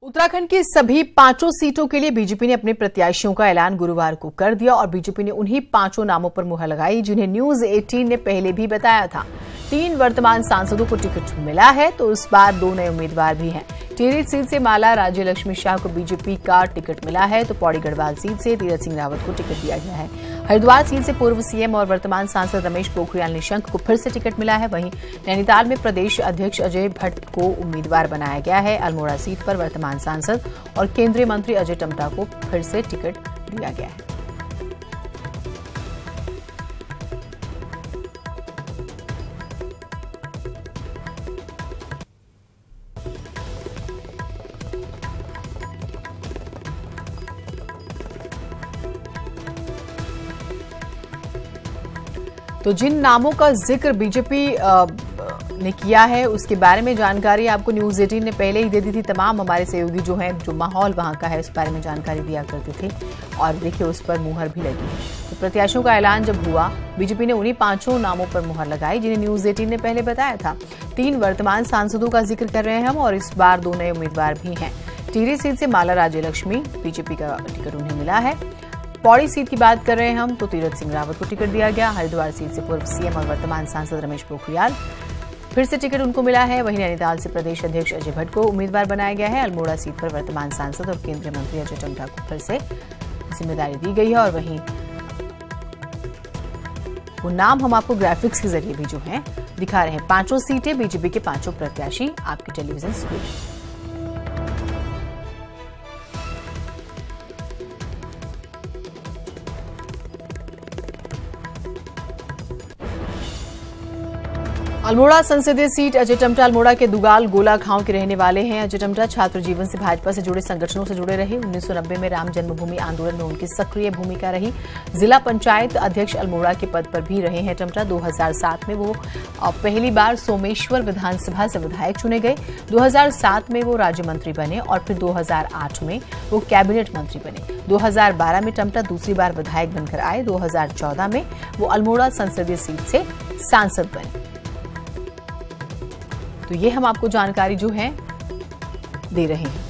उत्तराखंड की सभी 5 सीटों के लिए बीजेपी ने अपने प्रत्याशियों का ऐलान गुरुवार को कर दिया और बीजेपी ने उन्हीं 5 नामों पर मुहर लगाई जिन्हें न्यूज 18 ने पहले भी बताया था। 3 वर्तमान सांसदों को टिकट मिला है तो इस बार 2 नए उम्मीदवार भी हैं। टिहरी सीट से माला राज्य लक्ष्मी शाह को बीजेपी का टिकट मिला है तो पौड़ी गढ़वाल सीट से तीरथ सिंह रावत को टिकट दिया गया है। हरिद्वार सीट से पूर्व सीएम और वर्तमान सांसद रमेश पोखरियाल निशंक को फिर से टिकट मिला है। वहीं नैनीताल में प्रदेश अध्यक्ष अजय भट्ट को उम्मीदवार बनाया गया है। अल्मोड़ा सीट पर वर्तमान सांसद और केंद्रीय मंत्री अजय टम्टा को फिर से टिकट दिया गया है। तो जिन नामों का जिक्र बीजेपी ने किया है उसके बारे में जानकारी आपको न्यूज 18 ने पहले ही दे दी थी। तमाम हमारे सहयोगी जो हैं, जो माहौल वहां का है उस बारे में जानकारी दिया करते थे और देखिए उस पर मुहर भी लगी है। तो प्रत्याशियों का ऐलान जब हुआ बीजेपी ने उन्हीं 5 नामों पर मुहर लगाई जिन्हें न्यूज 18 ने पहले बताया था। 3 वर्तमान सांसदों का जिक्र कर रहे हैं हम और इस बार 2 नए उम्मीदवार भी हैं। टिहरी सीट से माला राज्य लक्ष्मी बीजेपी का टिकट उन्हें मिला है। पौड़ी सीट की बात कर रहे हैं हम तो तीरथ सिंह रावत को टिकट दिया गया। हरिद्वार सीट से पूर्व सीएम और वर्तमान सांसद रमेश पोखरियाल फिर से टिकट उनको मिला है। वहीं नैनीताल से प्रदेश अध्यक्ष अजय भट्ट को उम्मीदवार बनाया गया है। अल्मोड़ा सीट पर वर्तमान सांसद और केंद्रीय मंत्री अजय टम्टा को फिर से जिम्मेदारी दी गई है और वहीं वो नाम हम आपको ग्राफिक्स के जरिए भी जो है दिखा रहे हैं। 5 सीटें बीजेपी के 5 प्रत्याशी आपके टेलीविजन स्क्रीन। अल्मोड़ा संसदीय सीट अजय टम्टा अल्मोड़ा के दुगाल गोला गांव के रहने वाले हैं। अजय टम्टा छात्र जीवन से भाजपा से जुड़े संगठनों से जुड़े रहे। 1990 में राम जन्मभूमि आंदोलन में उनकी सक्रिय भूमिका रही। जिला पंचायत अध्यक्ष अल्मोड़ा के पद पर भी रहे हैं टम्टा। 2007 में वो पहली बार सोमेश्वर विधानसभा से विधायक चुने गए। 2007 में वो राज्य मंत्री बने और फिर 2008 में वो कैबिनेट मंत्री बने। 2012 में टम्टा दूसरी बार विधायक बनकर आए। 2014 में वो अल्मोड़ा संसदीय सीट से सांसद बने। तो ये हम आपको जानकारी जो है दे रहे हैं।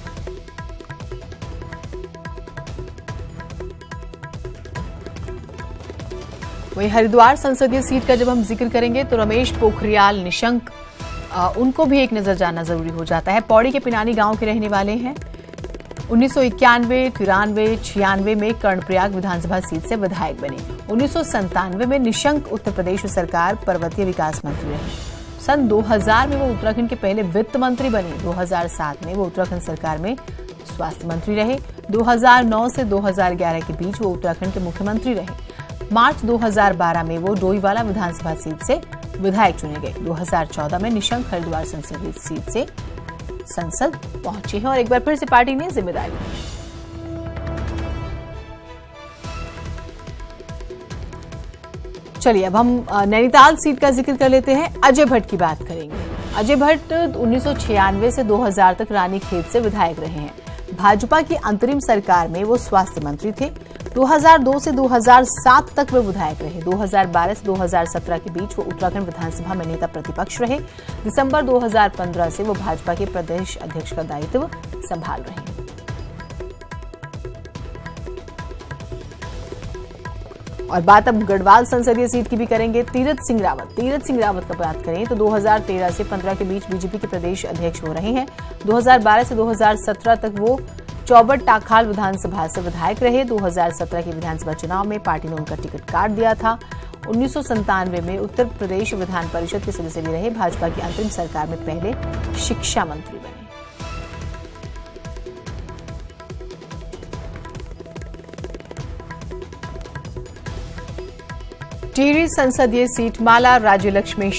वहीं हरिद्वार संसदीय सीट का जब हम जिक्र करेंगे तो रमेश पोखरियाल निशंक उनको भी एक नजर जाना जरूरी हो जाता है। पौड़ी के पिनानी गांव के रहने वाले हैं। 1991, 93, 96 में कर्णप्रयाग विधानसभा सीट से विधायक बने। 1997 में निशंक उत्तर प्रदेश सरकार पर्वतीय विकास मंत्री रहे। सन 2000 में वो उत्तराखंड के पहले वित्त मंत्री बने। 2007 में वो उत्तराखंड सरकार में स्वास्थ्य मंत्री रहे। 2009 से 2011 के बीच वो उत्तराखंड के मुख्यमंत्री रहे। मार्च 2012 में वो डोईवाला विधानसभा सीट से विधायक चुने गए। 2014 में निशंक हरिद्वार संसदीय सीट से संसद पहुंचे हैं और एक बार फिर से पार्टी ने जिम्मेदारी ली। चलिए अब हम नैनीताल सीट का जिक्र कर लेते हैं। अजय भट्ट की बात करेंगे। अजय भट्ट 1996 से 2000 तक रानीखेत से विधायक रहे हैं। भाजपा की अंतरिम सरकार में वो स्वास्थ्य मंत्री थे। 2002 से 2007 तक वे विधायक रहे। 2012 से 2017 के बीच वो उत्तराखंड विधानसभा में नेता प्रतिपक्ष रहे। दिसंबर 2015 से वो भाजपा के प्रदेश अध्यक्ष का दायित्व संभाल रहे हैं। और बात अब गढ़वाल संसदीय सीट की भी करेंगे। तीरथ सिंह रावत का बात करें तो 2013 से 15 के बीच बीजेपी के प्रदेश अध्यक्ष हो रहे हैं। 2012 से 2017 तक वो चौबट टाखाल विधानसभा से विधायक रहे। 2017 के विधानसभा चुनाव में पार्टी ने उनका टिकट काट दिया था। 1997 में उत्तर प्रदेश विधान परिषद के सदस्य भी रहे। भाजपा की अंतरिम सरकार में पहले शिक्षा मंत्री बने। टिहरी संसदीय सीट माला राज्य लक्ष्मी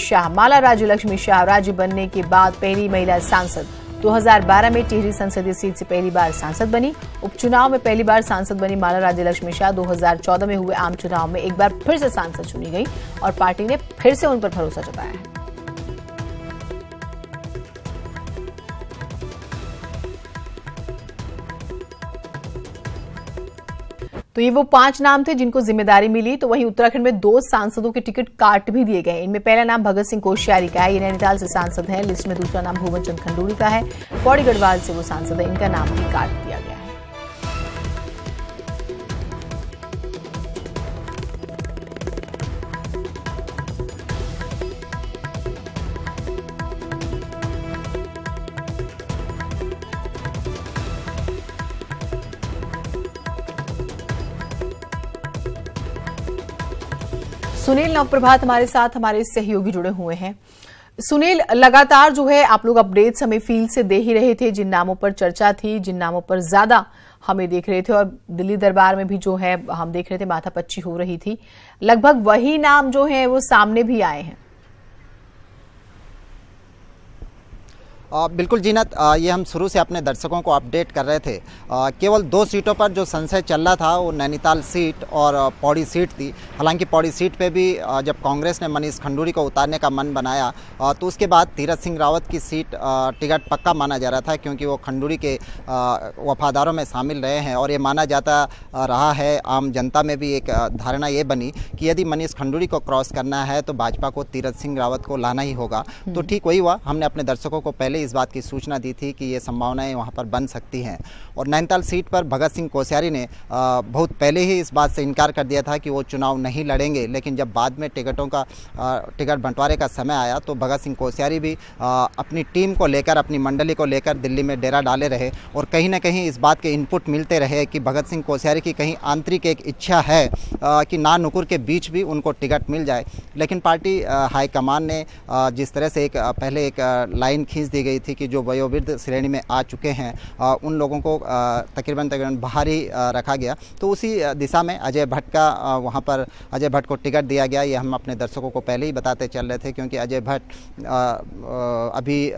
शाह राज्य बनने के बाद पहली महिला सांसद। 2012 में टिहरी संसदीय सीट से पहली बार सांसद बनी। उपचुनाव में पहली बार सांसद बनी माला राज्य लक्ष्मी शाह 2014 में हुए आम चुनाव में एक बार फिर से सांसद चुनी गई और पार्टी ने फिर से उन पर भरोसा जताया है। तो ये वो 5 नाम थे जिनको जिम्मेदारी मिली। तो वहीं उत्तराखंड में 2 सांसदों के टिकट काट भी दिए गए। इनमें पहला नाम भगत सिंह कोश्यारी का है, ये नैनीताल से सांसद है। लिस्ट में दूसरा नाम भुवन चंद खंडूड़ी का है, पौड़ी गढ़वाल से वो सांसद है, इनका नाम भी काट दिया गया है। सुनील नवप्रभात हमारे साथ हमारे सहयोगी जुड़े हुए हैं। सुनील, लगातार जो है आप लोग अपडेट्स हमें फील्ड से दे ही रहे थे, जिन नामों पर चर्चा थी, जिन नामों पर ज्यादा हमें देख रहे थे, और दिल्ली दरबार में भी जो है हम देख रहे थे माथापच्ची हो रही थी, लगभग वही नाम जो है वो सामने भी आए हैं। बिल्कुल जीनत, ये हम शुरू से अपने दर्शकों को अपडेट कर रहे थे। केवल 2 सीटों पर जो संशय चल रहा था वो नैनीताल सीट और पौड़ी सीट थी। हालांकि पौड़ी सीट पे भी जब कांग्रेस ने मनीष खंडूड़ी को उतारने का मन बनाया तो उसके बाद तीरथ सिंह रावत की सीट टिकट पक्का माना जा रहा था, क्योंकि वो खंडूड़ी के वफादारों में शामिल रहे हैं। और ये माना जाता रहा है, आम जनता में भी एक धारणा ये बनी कि यदि मनीष खंडूड़ी को क्रॉस करना है तो भाजपा को तीरथ सिंह रावत को लाना ही होगा। तो ठीक वही हुआ। हमने अपने दर्शकों को पहले इस बात की सूचना दी थी कि ये संभावनाएं वहां पर बन सकती हैं। और नैनीताल सीट पर भगत सिंह कोश्यारी ने बहुत पहले ही इस बात से इनकार कर दिया था कि वो चुनाव नहीं लड़ेंगे, लेकिन जब बाद में टिकट बंटवारे का समय आया तो भगत सिंह कोश्यारी भी अपनी टीम को लेकर, अपनी मंडली को लेकर दिल्ली में डेरा डाले रहे। और कहीं ना कहीं इस बात के इनपुट मिलते रहे कि भगत सिंह कोश्यारी की कहीं आंतरिक एक इच्छा है कि ना नुकुर के बीच भी उनको टिकट मिल जाए। लेकिन पार्टी हाईकमान ने जिस तरह से पहले एक लाइन खींच दी गई थी कि जो वयोवृद्ध श्रेणी में आ चुके हैं उन लोगों को तकरीबन बाहर ही रखा गया, तो उसी दिशा में अजय भट्ट का वहाँ पर अजय भट्ट को टिकट दिया गया। ये हम अपने दर्शकों को पहले ही बताते चल रहे थे, क्योंकि अजय भट्ट अभी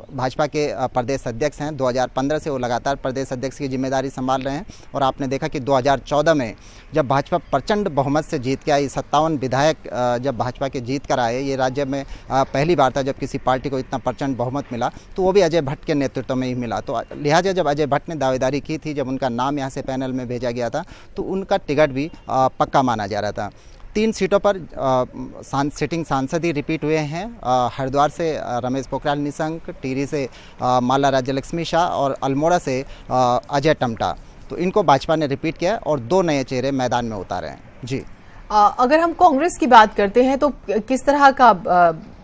भाजपा के प्रदेश अध्यक्ष हैं। 2015 से वो लगातार प्रदेश अध्यक्ष की जिम्मेदारी संभाल रहे हैं। और आपने देखा कि 2014 में जब भाजपा प्रचंड बहुमत से जीत के आई, 57 विधायक जब भाजपा के जीत कर आए, ये राज्य में पहली बार था जब किसी पार्टी को इतना प्रचंड बहुमत मिला, तो वो भी अजय भट्ट के नेतृत्व में ही मिला। तो लिहाजा जब अजय भट्ट ने दावेदारी की थी, जब उनका नाम यहाँ से पैनल में भेजा गया था, तो उनका टिकट भी पक्का माना जा रहा था। 3 सीटों पर सिटिंग सांसद ही रिपीट हुए हैं। हरिद्वार से रमेश पोखरियाल निशंक, टिहरी से माला राज्यलक्ष्मी शाह और अल्मोड़ा से अजय टम्टा। तो इनको भाजपा ने रिपीट किया और 2 नए चेहरे मैदान में उतारे हैं। जी, अगर हम कांग्रेस की बात करते हैं तो किस तरह का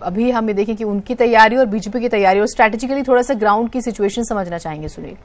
अभी हमें देखें कि उनकी तैयारी और बीजेपी की तैयारी और स्ट्रैटेजिकली थोड़ा सा ग्राउंड की सिचुएशन समझना चाहेंगे सुनील।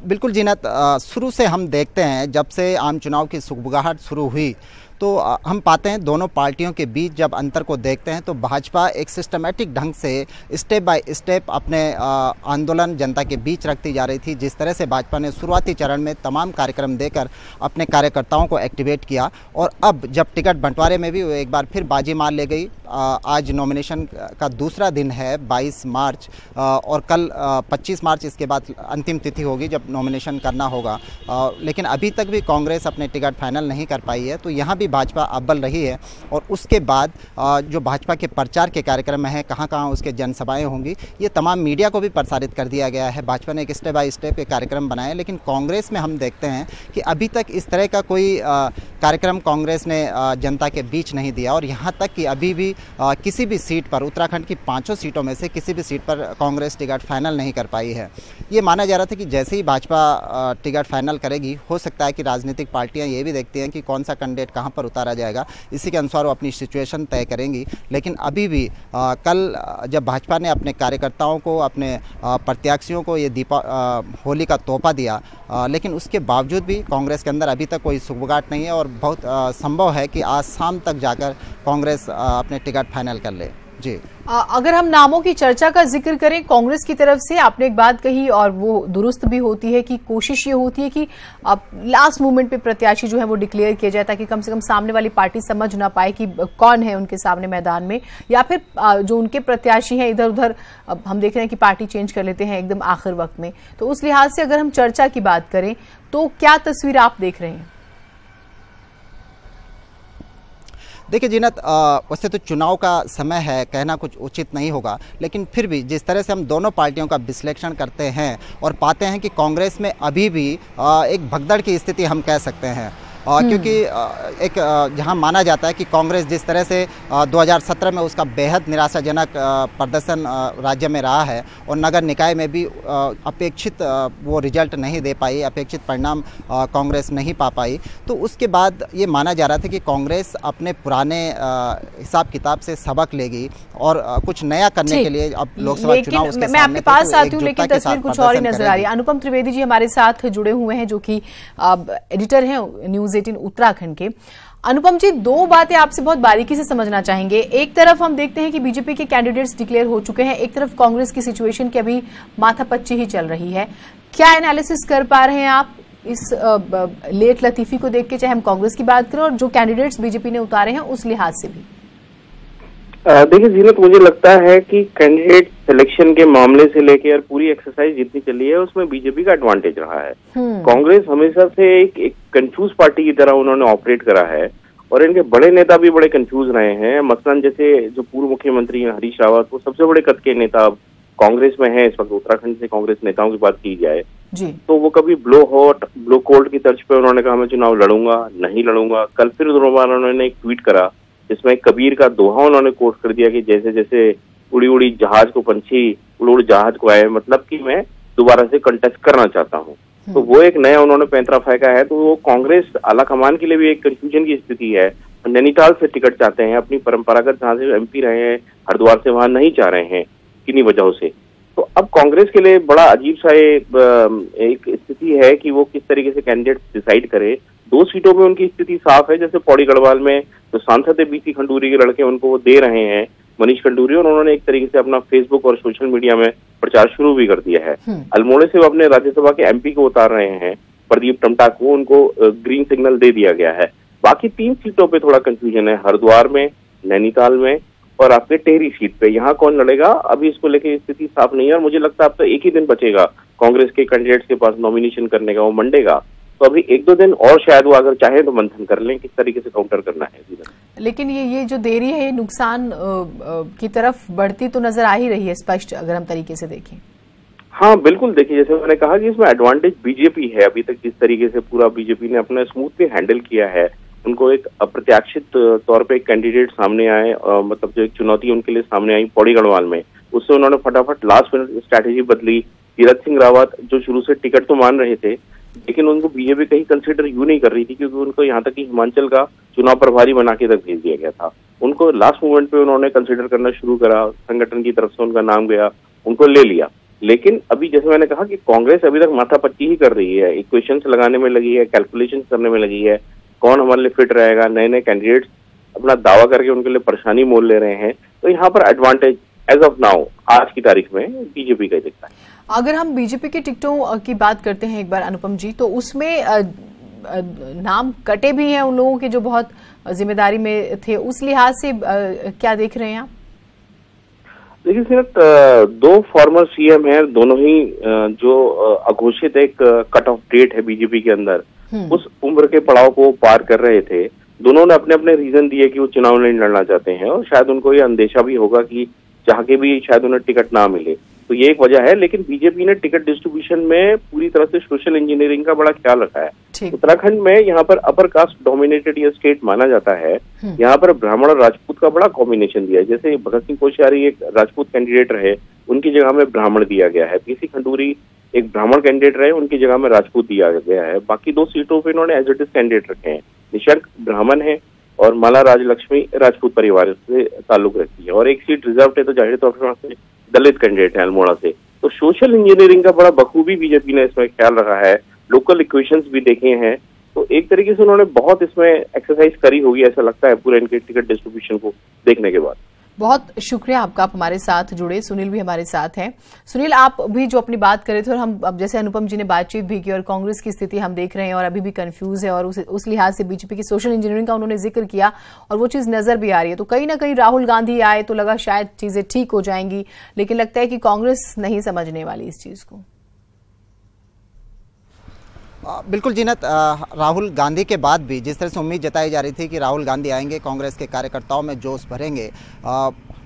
बिल्कुल जीनत, शुरू से हम देखते हैं जब से आम चुनाव की सुगबुगाहट शुरू हुई तो हम पाते हैं दोनों पार्टियों के बीच जब अंतर को देखते हैं तो भाजपा एक सिस्टमेटिक ढंग से स्टेप बाय स्टेप अपने आंदोलन जनता के बीच रखती जा रही थी। जिस तरह से भाजपा ने शुरुआती चरण में तमाम कार्यक्रम देकर अपने कार्यकर्ताओं को एक्टिवेट किया और अब जब टिकट बंटवारे में भी वो एक बार फिर बाजी मार ले गई। आज नॉमिनेशन का दूसरा दिन है 22 मार्च और कल 25 मार्च इसके बाद अंतिम तिथि होगी जब नॉमिनेशन करना होगा। लेकिन अभी तक भी कांग्रेस अपने टिकट फाइनल नहीं कर पाई है, तो यहाँ भी भाजपा अव्वल रही है। और उसके बाद जो भाजपा के प्रचार के कार्यक्रम हैं, कहाँ कहाँ उसके जनसभाएं होंगी, ये तमाम मीडिया को भी प्रसारित कर दिया गया है। भाजपा ने एक स्टेप बाय स्टेप के कार्यक्रम बनाए, लेकिन कांग्रेस में हम देखते हैं कि अभी तक इस तरह का कोई कार्यक्रम कांग्रेस ने जनता के बीच नहीं दिया। और यहाँ तक कि अभी भी किसी भी सीट पर, उत्तराखंड की 5 सीटों में से किसी भी सीट पर कांग्रेस टिकट फाइनल नहीं कर पाई है। ये माना जा रहा था कि जैसे ही भाजपा टिकट फाइनल करेगी, हो सकता है कि राजनीतिक पार्टियां ये भी देखती हैं कि कौन सा कैंडिडेट कहां पर उतारा जाएगा, इसी के अनुसार वो अपनी सिचुएशन तय करेंगी। लेकिन अभी भी कल जब भाजपा ने अपने कार्यकर्ताओं को, अपने प्रत्याशियों को ये होली का तोहफा दिया, लेकिन उसके बावजूद भी कांग्रेस के अंदर अभी तक कोई सुगबुगाहट नहीं है और बहुत संभव है कि आज शाम तक जाकर कांग्रेस अपने टिकट फाइनल कर ले। जी, अगर हम नामों की चर्चा का जिक्र करें कांग्रेस की तरफ से, आपने एक बात कही और वो दुरुस्त भी होती है कि कोशिश ये होती है कि लास्ट मोमेंट पे प्रत्याशी जो है वो डिक्लेयर किया जाए, ताकि कम से कम सामने वाली पार्टी समझ ना पाए कि कौन है उनके सामने मैदान में, या फिर जो उनके प्रत्याशी हैं इधर उधर हम देख रहे हैं कि पार्टी चेंज कर लेते हैं एकदम आखिर वक्त में। तो उस लिहाज से अगर हम चर्चा की बात करें तो क्या तस्वीर आप देख रहे हैं? देखिए जीनत, वैसे तो चुनाव का समय है, कहना कुछ उचित नहीं होगा, लेकिन फिर भी जिस तरह से हम दोनों पार्टियों का विश्लेषण करते हैं और पाते हैं कि कांग्रेस में अभी भी एक भगदड़ की स्थिति हम कह सकते हैं, क्योंकि एक जहां माना जाता है कि कांग्रेस जिस तरह से 2017 में उसका बेहद निराशाजनक प्रदर्शन राज्य में रहा है और नगर निकाय में भी अपेक्षित वो रिजल्ट नहीं दे पाई, अपेक्षित परिणाम कांग्रेस नहीं पा पाई, तो उसके बाद ये माना जा रहा था कि कांग्रेस अपने पुराने हिसाब किताब से सबक लेगी और कुछ नया करने के लिए अब लोकसभा चुनाव उसके मैं आपके पास आती हूँ, लेकिन तस्वीर कुछ और ही नजर आ रही है। अनुपम त्रिवेदी जी हमारे साथ जुड़े हुए हैं, जो कि एडिटर हैं न्यूज 18 उत्तराखंड के। अनुपम जी, दो बातें आपसे बहुत बारीकी से समझना चाहेंगे। एक तरफ हम देखते हैं कि बीजेपी के कैंडिडेट्स डिक्लेयर हो चुके हैं, एक तरफ कांग्रेस की सिचुएशन की अभी माथापच्ची ही चल रही है। क्या एनालिसिस कर पा रहे हैं आप इस लेट लतीफी को देख के, चाहे हम कांग्रेस की बात करें और जो कैंडिडेट्स बीजेपी ने उतारे हैं उस लिहाज से भी? देखिए जीनत, मुझे लगता है कि कैंडिडेट सिलेक्शन के मामले से लेकर पूरी एक्सरसाइज जितनी चली है उसमें बीजेपी का एडवांटेज रहा है। कांग्रेस हमेशा से एक कंफ्यूज पार्टी की तरह उन्होंने ऑपरेट करा है और इनके बड़े नेता भी बड़े कंफ्यूज रहे हैं। मसलन जैसे जो पूर्व मुख्यमंत्री हरीश रावत, वो सबसे बड़े कद के नेता अब कांग्रेस में है इस वक्त। उत्तराखंड से कांग्रेस नेताओं की बात की जाए तो वो कभी ब्लो हॉट ब्लो कोल्ड की तर्ज पे उन्होंने कहा मैं चुनाव लड़ूंगा, नहीं लड़ूंगा। कल फिर दोबारा उन्होंने एक ट्वीट करा जिसमें कबीर का दोहा उन्होंने कोट कर दिया कि जैसे जैसे उड़ी उड़ी जहाज को पंछी उड़ उड़ जहाज को आए, मतलब कि मैं दोबारा से कंटेस्ट करना चाहता हूँ। तो वो एक नया उन्होंने पैंतरा फेंका है। तो वो कांग्रेस आलाकमान के लिए भी एक कंफ्यूजन की स्थिति है। नैनीताल से टिकट चाहते हैं, अपनी परंपरागत जहां से एमपी रहे हैं हरिद्वार से वहां नहीं चाह रहे हैं किन्हीं वजहों से। तो अब कांग्रेस के लिए बड़ा अजीब सा एक स्थिति है कि वो किस तरीके से कैंडिडेट डिसाइड करे। 2 सीटों में उनकी स्थिति साफ है, जैसे पौड़ी गढ़वाल में जो सांसद है बीसी खंडूरी के लड़के उनको वो दे रहे हैं, मनीष खंडूरी, और उन्होंने एक तरीके से अपना फेसबुक और सोशल मीडिया में प्रचार शुरू भी कर दिया है। अल्मोड़े से वो अपने राज्यसभा के एमपी को उतार रहे हैं, प्रदीप टमटा को, उनको ग्रीन सिग्नल दे दिया गया है। बाकी 3 सीटों पे थोड़ा कंफ्यूजन है, हरिद्वार में, नैनीताल में और आपके टेहरी सीट पे। यहाँ कौन लड़ेगा अभी इसको लेके स्थिति साफ नहीं है और मुझे लगता है अब तो एक ही दिन बचेगा कांग्रेस के कैंडिडेट्स के पास नॉमिनेशन करने का, वो मंडे का। तो अभी 1-2 दिन और शायद वो अगर चाहे तो मंथन कर लें किस तरीके से काउंटर करना है। लेकिन ये जो देरी है ये नुकसान की तरफ बढ़ती तो नजर आ ही रही है स्पष्ट, अगर हम तरीके से देखें। हाँ बिल्कुल, देखिए जैसे मैंने कहा कि इसमें एडवांटेज बीजेपी है। अभी तक जिस तरीके से पूरा बीजेपी ने अपना स्मूथली हैंडल किया है, उनको एक अप्रत्याशित तौर पे एक कैंडिडेट सामने आए, मतलब जो एक चुनौती उनके लिए सामने आई पौड़ी गढ़वाल में, उससे उन्होंने फटाफट लास्ट मिनट स्ट्रैटेजी बदली। तीरथ सिंह रावत जो शुरू से टिकट तो मान रहे थे, लेकिन उनको बीजेपी कहीं कंसिडर यूं नहीं कर रही थी क्योंकि उनको यहाँ तक कि हिमाचल का चुनाव प्रभारी बना के तक भेज दिया गया था। उनको लास्ट मोमेंट पे उन्होंने कंसिडर करना शुरू करा, संगठन की तरफ से उनका नाम गया, उनको ले लिया। लेकिन अभी जैसे मैंने कहा कि कांग्रेस अभी तक माथापच्ची ही कर रही है, इक्वेशंस लगाने में लगी है, कैलकुलेशन करने में लगी है, कौन हमारे लिए फिट रहेगा। नए नए कैंडिडेट्स अपना दावा करके उनके लिए परेशानी मोल ले रहे हैं। तो यहाँ पर एडवांटेज एज ऑफ नाउ आज की तारीख में बीजेपी का दिखता है। अगर हम बीजेपी की टिकटों की बात करते हैं एक बार अनुपम जी, तो उसमें नाम कटे भी हैं उन लोगों के जो बहुत जिम्मेदारी में थे, उस लिहाज से क्या देख रहे हैं आप? देखिए सिर्फ 2 फॉर्मर सीएम हैं, दोनों ही जो अघोषित एक कट ऑफ डेट है बीजेपी के अंदर, उस उम्र के पड़ाव को पार कर रहे थे। दोनों ने अपने अपने रीजन दिए कि वो चुनाव नहीं लड़ना चाहते हैं और शायद उनको ये अंदेशा भी होगा कि चाह के भी शायद उन्हें टिकट ना मिले, तो ये एक वजह है। लेकिन बीजेपी ने टिकट डिस्ट्रीब्यूशन में पूरी तरह से सोशल इंजीनियरिंग का बड़ा ख्याल रखा है। उत्तराखंड में यहाँ पर अपर कास्ट डोमिनेटेड ये स्टेट माना जाता है, यहाँ पर ब्राह्मण और राजपूत का बड़ा कॉम्बिनेशन दिया है। जैसे भगत सिंह कोश्यारी एक राजपूत कैंडिडेट रहे, उनकी जगह में ब्राह्मण दिया गया है। पीसी खंडूरी एक ब्राह्मण कैंडिडेट रहे, उनकी जगह में राजपूत दिया गया है। बाकी 2 सीटों पर इन्होंने एज इट इज कैंडिडेट रखे हैं। निशंक ब्राह्मण है और माला राजलक्ष्मी राजपूत परिवार से ताल्लुक रखती है और एक सीट रिजर्व है, तो जाहिर तौर पर दलित कैंडिडेट है अल्मोड़ा से। तो सोशल इंजीनियरिंग का बड़ा बखूबी बीजेपी ने इसमें ख्याल रखा है, लोकल इक्वेशंस भी देखे हैं। तो एक तरीके से उन्होंने बहुत इसमें एक्सरसाइज करी होगी ऐसा लगता है पूरे इनके टिकट डिस्ट्रीब्यूशन को देखने के बाद। बहुत शुक्रिया आपका, आप हमारे साथ जुड़े। सुनील भी हमारे साथ हैं। सुनील, आप भी जो अपनी बात कर रहे थे और हम अब जैसे अनुपम जी ने बातचीत भी की और कांग्रेस की स्थिति हम देख रहे हैं और अभी भी कंफ्यूज है और उस लिहाज से बीजेपी की सोशल इंजीनियरिंग का उन्होंने जिक्र किया और वो चीज नजर भी आ रही है। तो कहीं ना कहीं राहुल गांधी आए तो लगा शायद चीजें ठीक हो जाएंगी, लेकिन लगता है कि कांग्रेस नहीं समझने वाली इस चीज को। बिल्कुल जीनत, राहुल गांधी के बाद भी जिस तरह से उम्मीद जताई जा रही थी कि राहुल गांधी आएंगे, कांग्रेस के कार्यकर्ताओं में जोश भरेंगे,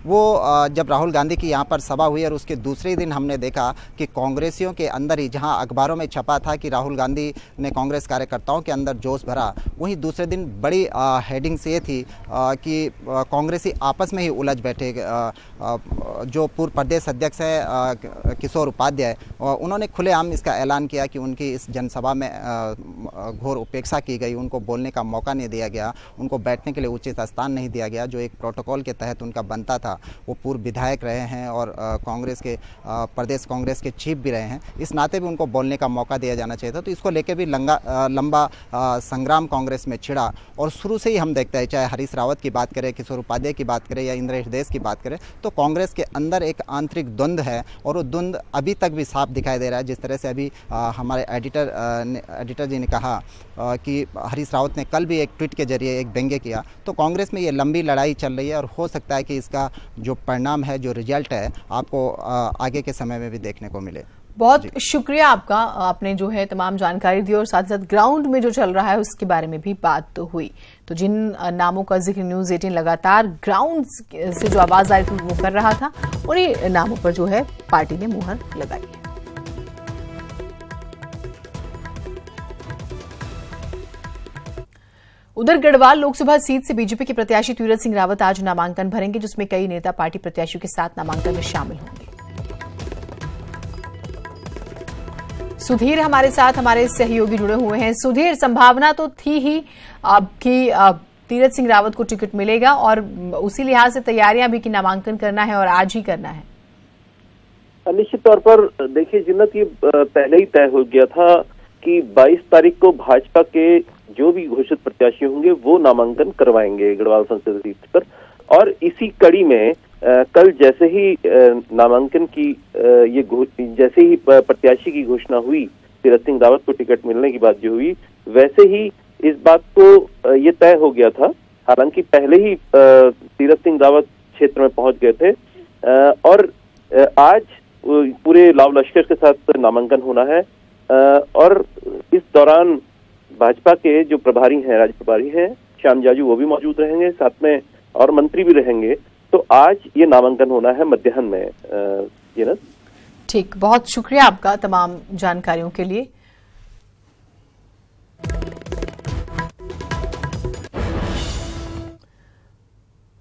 वो जब राहुल गांधी की यहाँ पर सभा हुई और उसके दूसरे दिन हमने देखा कि कांग्रेसियों के अंदर ही, जहाँ अखबारों में छपा था कि राहुल गांधी ने कांग्रेस कार्यकर्ताओं के अंदर जोश भरा, वहीं दूसरे दिन बड़ी हेडिंग्स ये थी कि कांग्रेसी आपस में ही उलझ बैठे। जो पूर्व प्रदेश अध्यक्ष है किशोर उपाध्याय, उन्होंने खुलेआम इसका ऐलान किया कि उनकी इस जनसभा में घोर उपेक्षा की गई, उनको बोलने का मौका नहीं दिया गया, उनको बैठने के लिए उचित स्थान नहीं दिया गया, जो एक प्रोटोकॉल के तहत उनका बनता था। वो पूर्व विधायक रहे हैं और कांग्रेस के प्रदेश कांग्रेस के चीफ भी रहे हैं, इस नाते भी उनको बोलने का मौका दिया जाना चाहिए था। तो इसको लेकर भी लंबा संग्राम कांग्रेस में छिड़ा और शुरू से ही हम देखते हैं, चाहे हरीश रावत की बात करें, किशोर उपाध्याय की बात करें या इंद्रेश देश की बात करें, तो कांग्रेस के अंदर एक आंतरिक द्वंद्व है और वो द्वंद्व अभी तक भी साफ दिखाई दे रहा है। जिस तरह से अभी हमारे एडिटर जी ने कहा कि हरीश रावत ने कल भी एक ट्वीट के जरिए एक व्यंग्य किया, तो कांग्रेस में ये लंबी लड़ाई चल रही है और हो सकता है कि इसका जो परिणाम है, जो रिजल्ट है, आपको आगे के समय में भी देखने को मिले। बहुत शुक्रिया आपका, आपने जो है तमाम जानकारी दी और साथ साथ ग्राउंड में जो चल रहा है उसके बारे में भी बात तो हुई। तो जिन नामों का जिक्र न्यूज़ 18 लगातार ग्राउंड से जो आवाज आई थी वो कर रहा था, उन्हीं नामों पर जो है पार्टी ने मुहर लगाई है। उधर गढ़वाल लोकसभा सीट से बीजेपी के प्रत्याशी तीरथ सिंह रावत आज नामांकन भरेंगे, जिसमें कई नेता पार्टी प्रत्याशियों के साथ नामांकन में शामिल होंगे। सुधीर हमारे साथ, हमारे सहयोगी जुड़े हुए हैं। सुधीर, संभावना तो थी ही कि तीरथ सिंह रावत को टिकट मिलेगा और उसी लिहाज से तैयारियां भी कि नामांकन करना है और आज ही करना है। निश्चित तौर पर देखिए जिन्नत, ये पहले ही तय हो गया था कि 22 तारीख को भाजपा के जो भी घोषित प्रत्याशी होंगे वो नामांकन करवाएंगे गढ़वाल संसदीय सीट पर। और इसी कड़ी में कल जैसे ही नामांकन की जैसे ही प्रत्याशी की घोषणा हुई, तीरथ सिंह रावत को टिकट मिलने की बात जो हुई, वैसे ही इस बात को ये तय हो गया था। हालांकि पहले ही तीरथ सिंह रावत क्षेत्र में पहुंच गए थे और आज पूरे लाव लश्कर के साथ नामांकन होना है और इस दौरान भाजपा के जो प्रभारी हैं, राज्य प्रभारी हैं श्याम जाजू, वो भी मौजूद रहेंगे, साथ में और मंत्री भी रहेंगे। तो आज ये नामांकन होना है मध्याह्न में। ठीक, बहुत शुक्रिया आपका तमाम जानकारियों के लिए।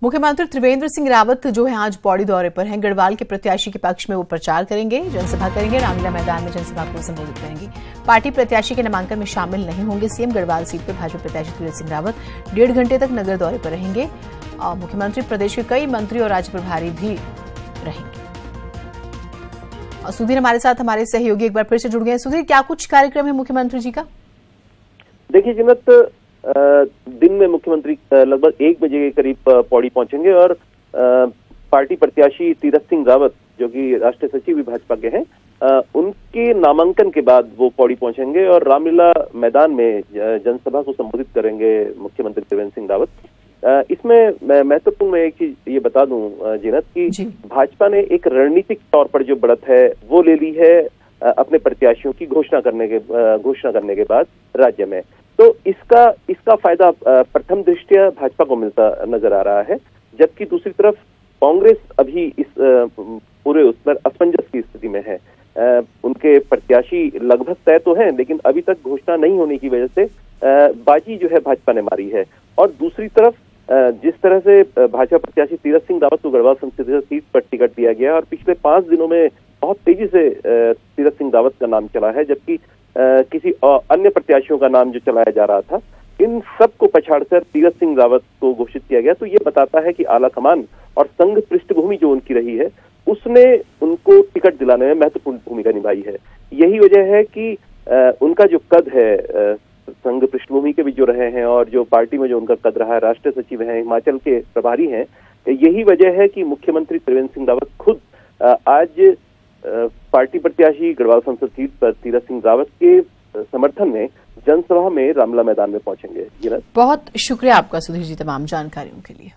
मुख्यमंत्री त्रिवेंद्र सिंह रावत जो है आज पौड़ी दौरे पर हैं। गढ़वाल के प्रत्याशी के पक्ष में वो प्रचार करेंगे, जनसभा करेंगे, रामलीला मैदान में जनसभा को संबोधित करेंगे। पार्टी प्रत्याशी के नामांकन में शामिल नहीं होंगे। सीएम गढ़वाल सीट पर भाजपा प्रत्याशी तीरथ सिंह रावत 1.5 घंटे तक नगर दौरे पर रहेंगे। मुख्यमंत्री प्रदेश के कई मंत्री और राज्य प्रभारी भी रहेंगे। और सुधीर हमारे साथ, हमारे सहयोगी एक बार फिर से जुड़ गए। सुधीर, क्या कुछ कार्यक्रम है मुख्यमंत्री जी का? देखिए जिन्नत, दिन में मुख्यमंत्री लगभग 1 बजे के करीब पौड़ी पहुंचेंगे और पार्टी प्रत्याशी तीरथ सिंह रावत जो कि राष्ट्रीय सचिव भी भाजपा के हैं, उनके नामांकन के बाद वो पौड़ी पहुंचेंगे और रामलीला मैदान में जनसभा को संबोधित करेंगे मुख्यमंत्री त्रिवेंद्र सिंह रावत। इसमें महत्वपूर्ण मैं एक चीज ये बता दूं जिन्नत की भाजपा ने एक रणनीतिक तौर पर जो बढ़त है वो ले ली है अपने प्रत्याशियों की घोषणा करने के बाद राज्य में। तो इसका फायदा प्रथम दृष्टया भाजपा को मिलता नजर आ रहा है, जबकि दूसरी तरफ कांग्रेस अभी इस पूरे उस पर असमंजस की स्थिति में है। उनके प्रत्याशी लगभग तय तो हैं, लेकिन अभी तक घोषणा नहीं होने की वजह से बाजी जो है भाजपा ने मारी है। और दूसरी तरफ जिस तरह से भाजपा प्रत्याशी तीरथ सिंह रावत को गढ़वाल संसदीय सीट पर टिकट दिया गया और पिछले 5 दिनों में बहुत तेजी से तीरथ सिंह रावत का नाम चला है, जबकि किसी अन्य प्रत्याशियों का नाम जो चलाया जा रहा था, इन सब को पछाड़कर तीरथ सिंह रावत को घोषित किया गया। तो ये बताता है कि आला कमान और संघ पृष्ठभूमि जो उनकी रही है उसने उनको टिकट दिलाने में महत्वपूर्ण भूमिका निभाई है। यही वजह है कि उनका जो कद है, संघ पृष्ठभूमि के भी जो रहे हैं और जो पार्टी में जो उनका कद रहा है, राष्ट्रीय सचिव हैं, हिमाचल के प्रभारी हैं, यही वजह है कि मुख्यमंत्री त्रिवेंद्र सिंह रावत खुद आज पार्टी प्रत्याशी गढ़वाल संसद सीट पर तीरथ सिंह रावत के समर्थन में जनसभा में रामलीला मैदान में पहुंचेंगे। बहुत शुक्रिया आपका सुधीर जी तमाम जानकारियों के लिए।